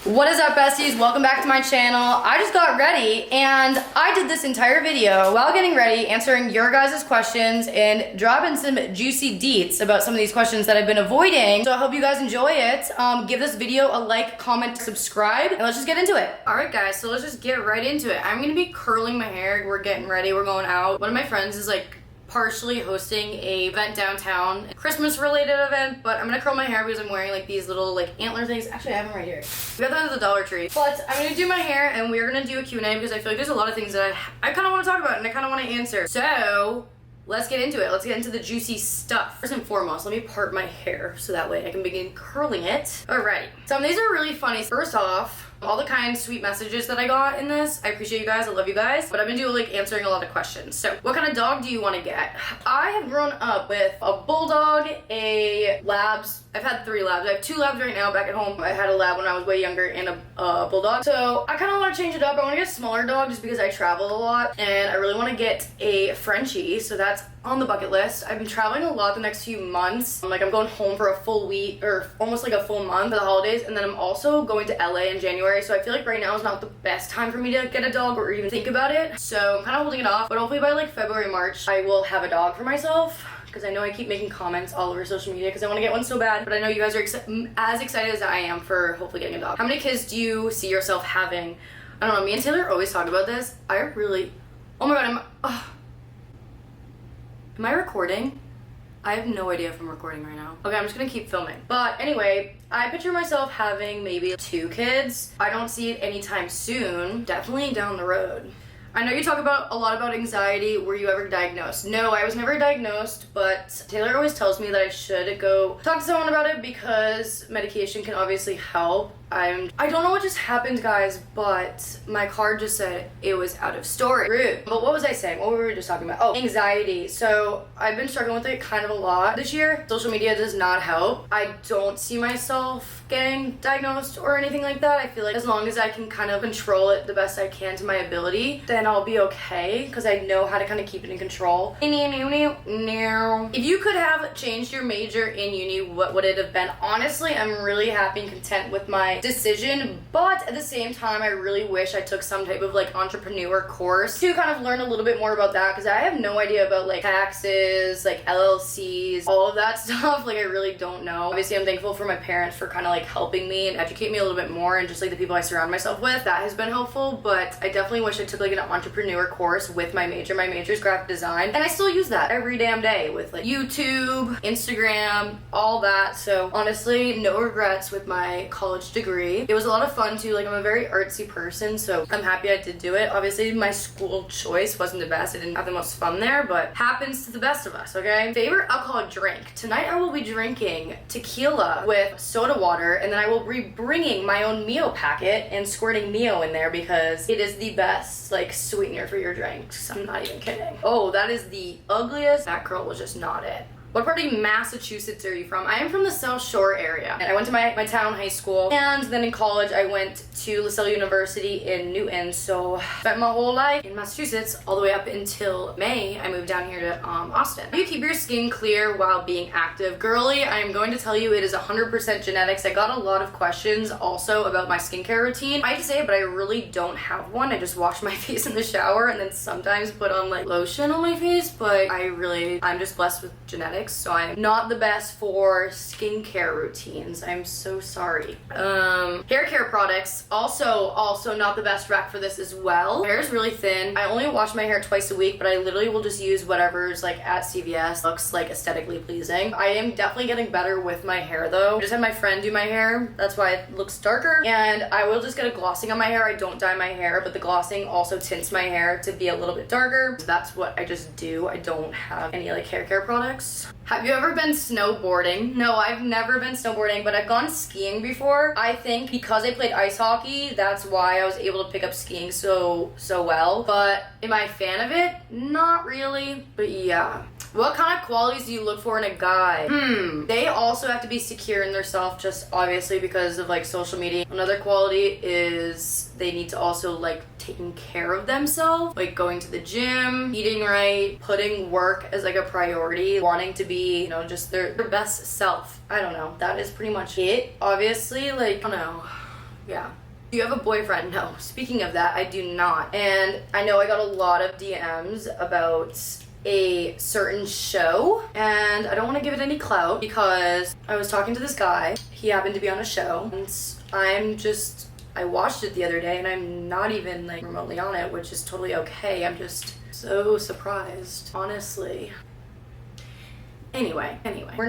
What is up, besties? Welcome back to my channel. I just got ready and I did this entire video while getting ready, answering your guys' questions and dropping some juicy deets about some of these questions that I've been avoiding. So I hope you guys enjoy it. Give this video a like, comment, subscribe, and let's just get into it. All right, guys, so let's just get right into it. I'm gonna be curling my hair. We're getting ready, we're going out. One of my friends is like partially hosting a event downtown, Christmas related event, but I'm gonna curl my hair because I'm wearing like these little like antler things. Actually, I have them right here. We got them at the Dollar Tree. But I'm gonna do my hair and we're gonna do a Q&A because I feel like there's a lot of things that I kind of want to talk about and I kind of want to answer. So let's get into it. Let's get into the juicy stuff. First and foremost, let me part my hair so that way I can begin curling it. Alrighty. Some of these are really funny. First off, all the kind, sweet messages that I got in this. I appreciate you guys. I love you guys. But I've been doing like answering a lot of questions. So what kind of dog do you want to get? I have grown up with a bulldog, a labs. I've had 3 labs. I have 2 labs right now back at home. I had a lab when I was way younger and a bulldog. So I kind of want to change it up. I want to get a smaller dog just because I travel a lot and I really want to get a Frenchie. So that's on the bucket list. I've been traveling a lot the next few months. I'm going home for a full week or almost like a full month for the holidays, and then I'm also going to LA in January, so I feel like right now is not the best time for me to get a dog or even think about it. So I'm kind of holding it off, but hopefully by like February, March, I will have a dog for myself. Because I know I keep making comments all over social media because I want to get one so bad, but I know you guys are as excited as I am for hopefully getting a dog. How many kids do you see yourself having? I don't know, me and Taylor always talk about this. I really, oh my god, am I recording? I have no idea if I'm recording right now. Okay, I'm just gonna keep filming. But anyway, I picture myself having maybe 2 kids. I don't see it anytime soon. Definitely down the road. I know you talk about a lot about anxiety. Were you ever diagnosed? No, I was never diagnosed, but Taylor always tells me that I should go talk to someone about it because medication can obviously help. I don't know what just happened, guys, but my card just said it was out of storage. Rude. But what was I saying? What were we just talking about? Oh, anxiety. So I've been struggling with it kind of a lot this year. Social media does not help. I don't see myself getting diagnosed or anything like that. I feel like as long as I can kind of control it the best I can to my ability, then I'll be okay because I know how to kind of keep it in control. If you could have changed your major in uni, what would it have been? Honestly, I'm really happy and content with my decision, but at the same time I really wish I took some type of like entrepreneur course to kind of learn a little bit more about that because I have no idea about like taxes, like LLCs, all of that stuff. Like I really don't know. Obviously I'm thankful for my parents for kind of like helping me and educate me a little bit more, and just like the people I surround myself with, that has been helpful. But I definitely wish I took like an entrepreneur course with my major. My major is graphic design and I still use that every damn day with like YouTube, Instagram, all that. So honestly, no regrets with my college degree. It was a lot of fun too. Like I'm a very artsy person, so I'm happy I did do it. Obviously my school choice wasn't the best. I didn't have the most fun there, but happens to the best of us, okay? Favorite alcoholic drink. Tonight I will be drinking tequila with soda water, and then I will be bringing my own Mio packet and squirting Mio in there because it is the best like sweetener for your drinks. I'm not even kidding. Oh, that is the ugliest. That girl was just not it. What part of Massachusetts are you from? I am from the South Shore area. And I went to my town high school, and then in college I went to LaSalle University in Newton. So spent my whole life in Massachusetts all the way up until May. I moved down here to Austin. How do you keep your skin clear while being active? Girly, I am going to tell you it is 100% genetics. I got a lot of questions also about my skincare routine. I hate to say it, but I really don't have one. I just wash my face in the shower and then sometimes put on like lotion on my face, but I'm just blessed with genetics. So I'm not the best for skincare routines. I'm so sorry. Hair care products, also not the best rec for this as well. My hair is really thin. I only wash my hair twice a week, but I literally will just use whatever's like at CVS, looks like aesthetically pleasing. I am definitely getting better with my hair though. I just had my friend do my hair. That's why it looks darker. And I will just get a glossing on my hair. I don't dye my hair, but the glossing also tints my hair to be a little bit darker. So that's what I just do. I don't have any like hair care products. Have you ever been snowboarding? No, I've never been snowboarding, but I've gone skiing before. I think because I played ice hockey, that's why I was able to pick up skiing so well. But am I a fan of it? Not really, but yeah. What kind of qualities do you look for in a guy? They also have to be secure in themselves, just obviously because of like social media. Another quality is they need to also like taking care of themselves, like going to the gym, eating right, putting work as like a priority, wanting to be, you know, just their best self. I don't know. That is pretty much it. Obviously, like, I don't know. Yeah. Do you have a boyfriend? No. Speaking of that, I do not. And I know I got a lot of DMs about a certain show, and I don't want to give it any clout because I was talking to this guy. He happened to be on a show, and I watched it the other day, and I'm not even like remotely on it, which is totally okay. I'm just so surprised, honestly. Anyway,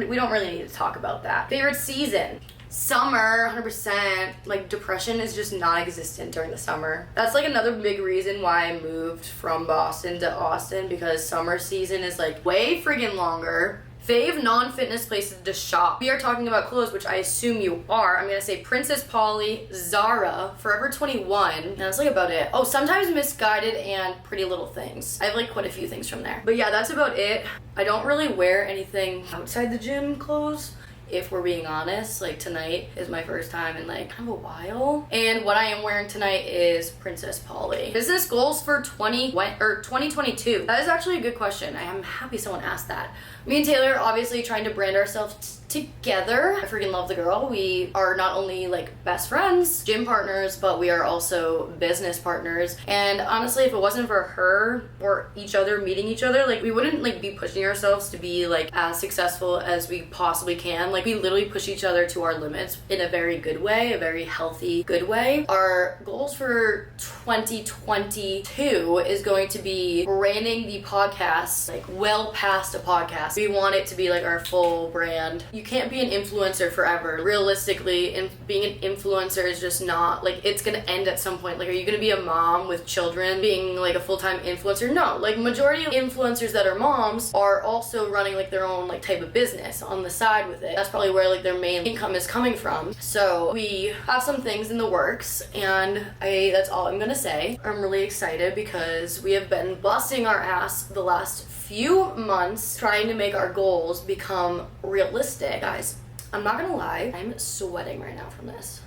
we don't really need to talk about that. Favorite season? Summer, 100%. Like, depression is just non-existent during the summer. That's like another big reason why I moved from Boston to Austin, because summer season is like way friggin' longer. Fave non-fitness places to shop. We are talking about clothes, which I assume you are. I'm gonna say Princess Polly, Zara, Forever 21, and that's like about it. Oh, sometimes Missguided and Pretty Little Things. I have like quite a few things from there. But yeah, that's about it. I don't really wear anything outside the gym clothes, if we're being honest. Like, tonight is my first time in like kind of a while. And what I am wearing tonight is Princess Polly. Business goals for 2022. That is actually a good question. I am happy someone asked that. Me and Taylor obviously trying to brand ourselves together. I freaking love the girl. We are not only like best friends, gym partners, but we are also business partners. And honestly, if it wasn't for her or each other meeting each other, like, we wouldn't like be pushing ourselves to be like as successful as we possibly can. Like, we literally push each other to our limits in a very good way, a very healthy, good way. Our goals for 2022 is going to be branding the podcast like well past a podcast. We want it to be like our full brand. You can't be an influencer forever. Realistically, being an influencer is just not, like, it's gonna end at some point. Like, are you gonna be a mom with children being like a full-time influencer? No. Like, majority of influencers that are moms are also running like their own like type of business on the side with it. That's probably where like their main income is coming from. So we have some things in the works, and that's all I'm gonna say. I'm really excited because we have been busting our ass the last few months trying to make our goals become realistic. Guys, I'm not gonna lie, I'm sweating right now from this.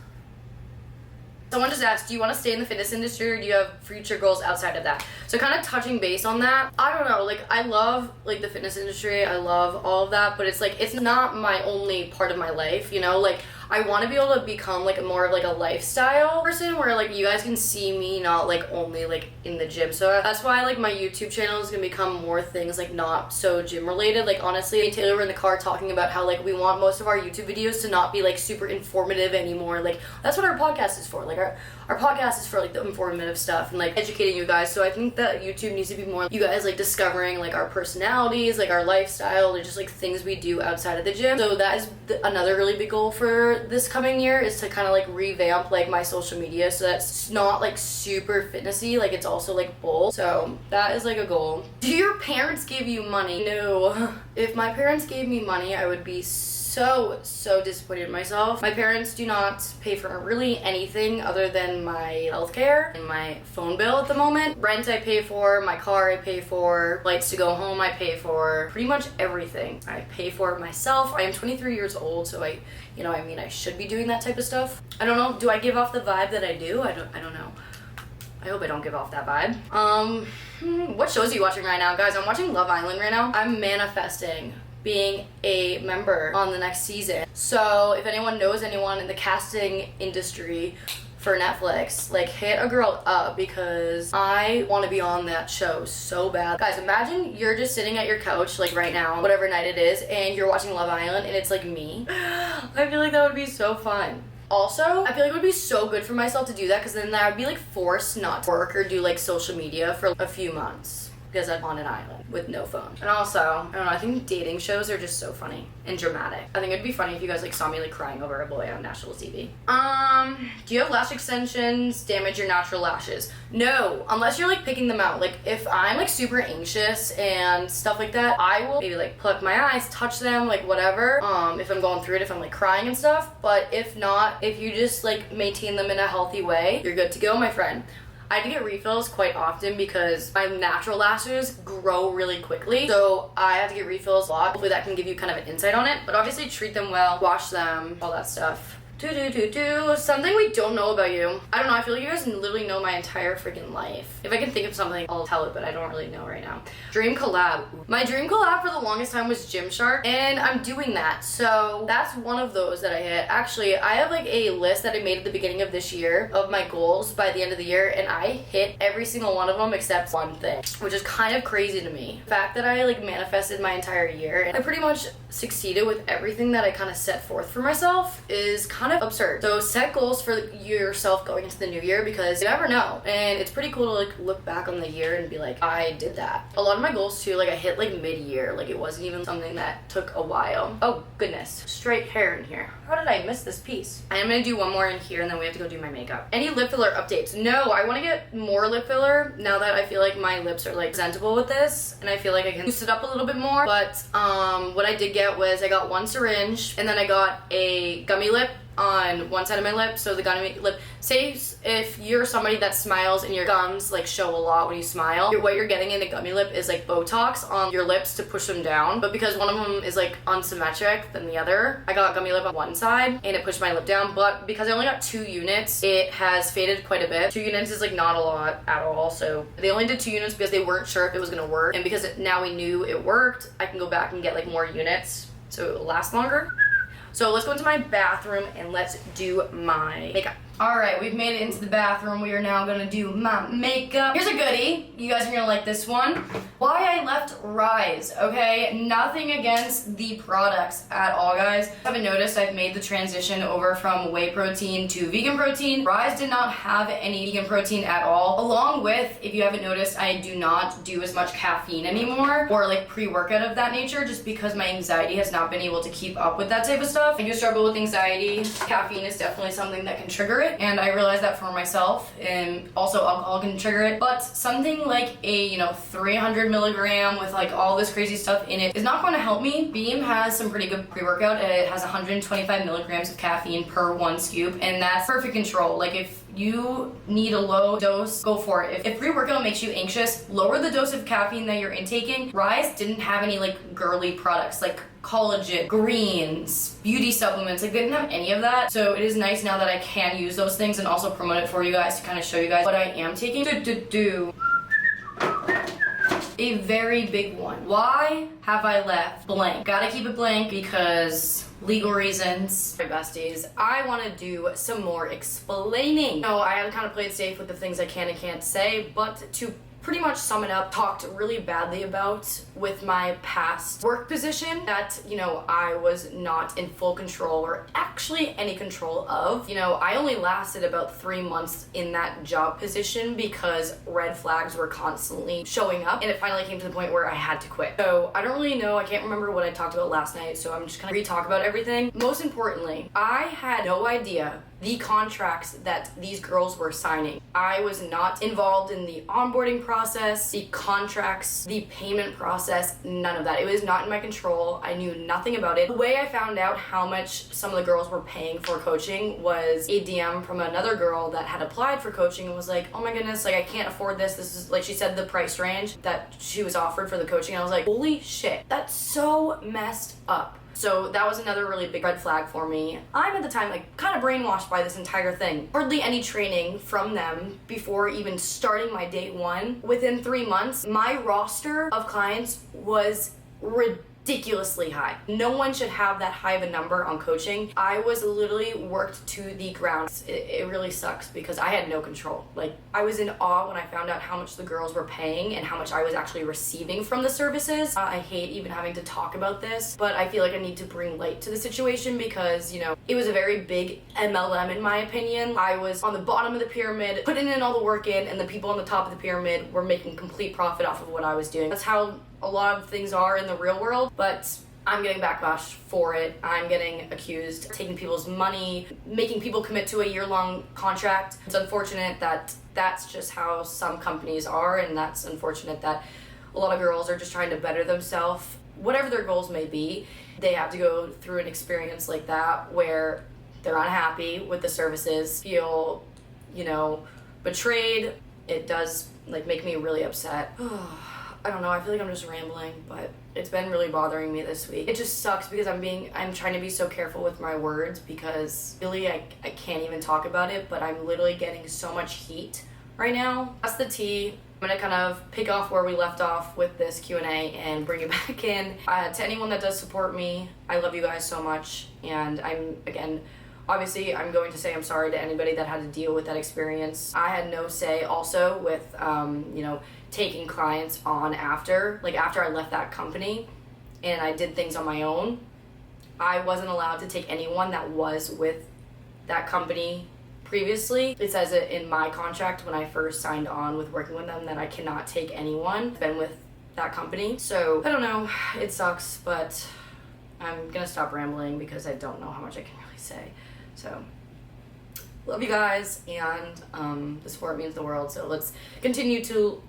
Someone just asked, do you want to stay in the fitness industry or do you have future goals outside of that? So kind of touching base on that, I don't know, like, I love like the fitness industry, I love all of that, but it's like, it's not my only part of my life, you know? Like, I want to be able to become like more of like a lifestyle person where like you guys can see me not like only like in the gym. So that's why like my YouTube channel is gonna become more things like not so gym related. Like, honestly, me and Taylor were in the car talking about how like we want most of our YouTube videos to not be like super informative anymore. Like, that's what our podcast is for. Like, our podcast is for like the informative stuff and like educating you guys. So I think that YouTube needs to be more you guys like discovering like our personalities, like our lifestyle, and just like things we do outside of the gym. So that is another really big goal for this coming year, is to kind of like revamp like my social media so that's not like super fitnessy, like it's also like bold. So that is like a goal. Do your parents give you money? No. If my parents gave me money, I would be so disappointed in myself. My parents do not pay for really anything other than my healthcare and my phone bill at the moment. Rent I pay for, my car I pay for, flights to go home I pay for, pretty much everything I pay for myself. I am 23 years old, so I should be doing that type of stuff. I don't know, do I give off the vibe that I do? I don't know. I hope I don't give off that vibe. What shows are you watching right now? Guys, I'm watching Love Island right now. I'm manifesting being a member on the next season. So if anyone knows anyone in the casting industry for Netflix, like, hit a girl up because I want to be on that show so bad. Guys, imagine you're just sitting at your couch like right now, whatever night it is, and you're watching Love Island and it's like me. I feel like that would be so fun. Also, I feel like it would be so good for myself to do that, because then I would be like forced not to work or do like social media for a few months, because I'm on an island with no phone. And also, I don't know, I think dating shows are just so funny and dramatic. I think it'd be funny if you guys like saw me like crying over a boy on national TV. Do you have lash extensions damage your natural lashes? No, unless you're like picking them out. Like, if I'm like super anxious and stuff like that, I will maybe like pluck my eyes, touch them, like whatever. If I'm going through it, if I'm like crying and stuff. But if not, if you just like maintain them in a healthy way, you're good to go, my friend. I have to get refills quite often because my natural lashes grow really quickly, so I have to get refills a lot. Hopefully that can give you kind of an insight on it, but obviously treat them well, wash them, all that stuff Something we don't know about you. I don't know, I feel like you guys literally know my entire freaking life. If I can think of something, I'll tell it, but I don't really know right now. Dream collab. My dream collab for the longest time was Gymshark, and I'm doing that. So that's one of those that I hit. Actually, I have like a list that I made at the beginning of this year of my goals by the end of the year, and I hit every single one of them except one thing, which is kind of crazy to me. The fact that I like manifested my entire year, and I pretty much succeeded with everything that I kind of set forth for myself is kind of absurd. So set goals for yourself going into the new year, because you never know, and it's pretty cool to like look back on the year and be like, I did that. A lot of my goals too, like I hit like mid-year, like it wasn't even something that took a while. Oh goodness, straight hair in here. How did I miss this piece? I am gonna do one more in here and then we have to go do my makeup. Any lip filler updates? No, I want to get more lip filler now that I feel like my lips are like presentable with this, and I feel like I can boost it up a little bit more. But what I did get was I got one syringe, and then I got a gummy lip on one side of my lip. So the gummy lip, say if you're somebody that smiles and your gums like show a lot when you smile, what you're getting in a gummy lip is like Botox on your lips to push them down. But because one of them is like unsymmetric than the other, I got gummy lip on one side and it pushed my lip down. But because I only got 2 units, it has faded quite a bit. 2 units is like not a lot at all. So they only did 2 units because they weren't sure if it was gonna work, and because now we knew it worked, I can go back and get like more units so it will last longer. So let's go into my bathroom and let's do my makeup. All right, we've made it into the bathroom. We are now gonna do my makeup. Here's a goodie. You guys are gonna like this one. Why I left Rise, okay? Nothing against the products at all, guys. If you haven't noticed, I've made the transition over from whey protein to vegan protein. Rise did not have any vegan protein at all. Along with, if you haven't noticed, I do not do as much caffeine anymore or like pre-workout of that nature, just because my anxiety has not been able to keep up with that type of stuff. I do struggle with anxiety. Caffeine is definitely something that can trigger it, and I realized that for myself, and also alcohol can trigger it. But something like a 300 milligram with like all this crazy stuff in it is not going to help me. Beam has some pretty good pre-workout. It has 125 milligrams of caffeine per 1 scoop, and that's perfect control. Like if you need a low dose, go for it. If pre-workout makes you anxious, lower the dose of caffeine that you're intaking. Rise didn't have any like girly products like collagen, greens, beauty supplements. Like they didn't have any of that. So it is nice now that I can use those things and also promote it for you guys to kind of show you guys what I am taking. A very big one. Why have I left blank? Gotta keep it blank because legal reasons. My besties, I want to do some more explaining. No, I have kind of played safe with the things I can and can't say, but to pretty much sum it up, talked really badly about with my past work position that, I was not in full control or actually any control of. I only lasted about 3 months in that job position because red flags were constantly showing up, and it finally came to the point where I had to quit. So I don't really know, I can't remember what I talked about last night, so I'm just gonna re-talk about everything. Most importantly, I had no idea the contracts that these girls were signing. I was not involved in the onboarding process, the contracts, the payment process, none of that. It was not in my control. I knew nothing about it. The way I found out how much some of the girls were paying for coaching was a DM from another girl that had applied for coaching and was like, oh my goodness, like I can't afford this. This is like, she said the price range that she was offered for the coaching. And I was like, holy shit, that's so messed up. So that was another really big red flag for me. I'm at the time like kind of brainwashed by this entire thing. Hardly any training from them before even starting my day 1. Within 3 months, my roster of clients was ridiculously high. No one should have that high of a number on coaching. I was literally worked to the ground. It really sucks because I had no control. Like I was in awe when I found out how much the girls were paying and how much I was actually receiving from the services. I hate even having to talk about this, but I feel like I need to bring light to the situation because, it was a very big MLM in my opinion. I was on the bottom of the pyramid, putting in all the work in, and the people on the top of the pyramid were making complete profit off of what I was doing. That's how a lot of things are in the real world, but I'm getting backlash for it. I'm getting accused of taking people's money, making people commit to a year-long contract. It's unfortunate that that's just how some companies are, and that's unfortunate that a lot of girls are just trying to better themselves. Whatever their goals may be, they have to go through an experience like that where they're unhappy with the services, feel, betrayed. It does make me really upset. I don't know, I feel like I'm just rambling, but It's been really bothering me this week. It just sucks because I'm trying to be so careful with my words because really I can't even talk about it, but I'm literally getting so much heat right now. That's the tea. I'm gonna kind of pick off where we left off with this Q&A and bring it back in. To anyone that does support me, I love you guys so much. And obviously I'm going to say I'm sorry to anybody that had to deal with that experience. I had no say also with, taking clients on after I left that company and I did things on my own. I wasn't allowed to take anyone that was with that company previously. It says it in my contract when I first signed on with working with them that I cannot take anyone been with that company. So I don't know, it sucks, but I'm gonna stop rambling because I don't know how much I can really say. So love you guys, and the support means the world, so let's continue to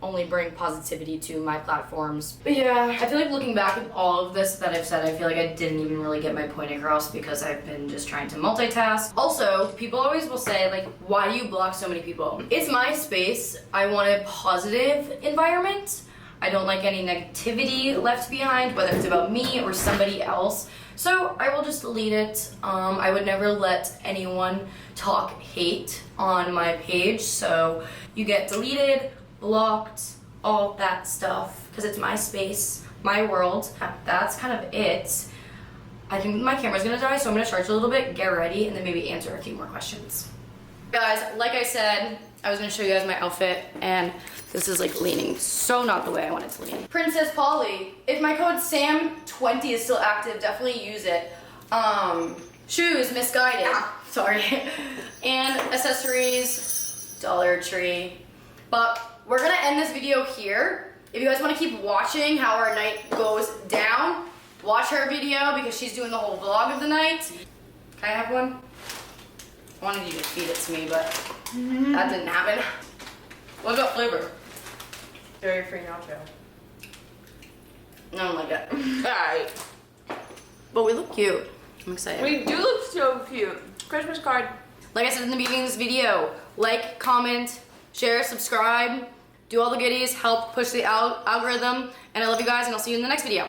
only bring positivity to my platforms. But yeah, I feel like looking back at all of this that I've said, I feel like I didn't even really get my point across because I've been just trying to multitask. Also, people always will say, like, why do you block so many people? It's my space. I want a positive environment. I don't like any negativity left behind, whether it's about me or somebody else. So I will just delete it. I would never let anyone talk hate on my page. So you get deleted, blocked, all that stuff, because it's my space, my world. That's kind of it. I think my camera's gonna die, so I'm gonna charge a little bit, get ready, and then maybe answer a few more questions. Guys, like I said, I was gonna show you guys my outfit, and this is like leaning so not the way I want it to lean. Princess Polly, if my code SAM20 is still active, definitely use it. Shoes, Misguided, sorry. And accessories, Dollar Tree. But we're gonna end this video here. If you guys wanna keep watching how our night goes down, watch her video because she's doing the whole vlog of the night. Can I have one? I wanted you to feed it to me, but that didn't happen. What about flavor? Dairy-free nacho. I don't like it. Alright. But we look cute. I'm excited. We do look so cute. Christmas card. Like I said in the beginning of this video, like, comment, share, subscribe, do all the goodies, help push the algorithm. And I love you guys, and I'll see you in the next video.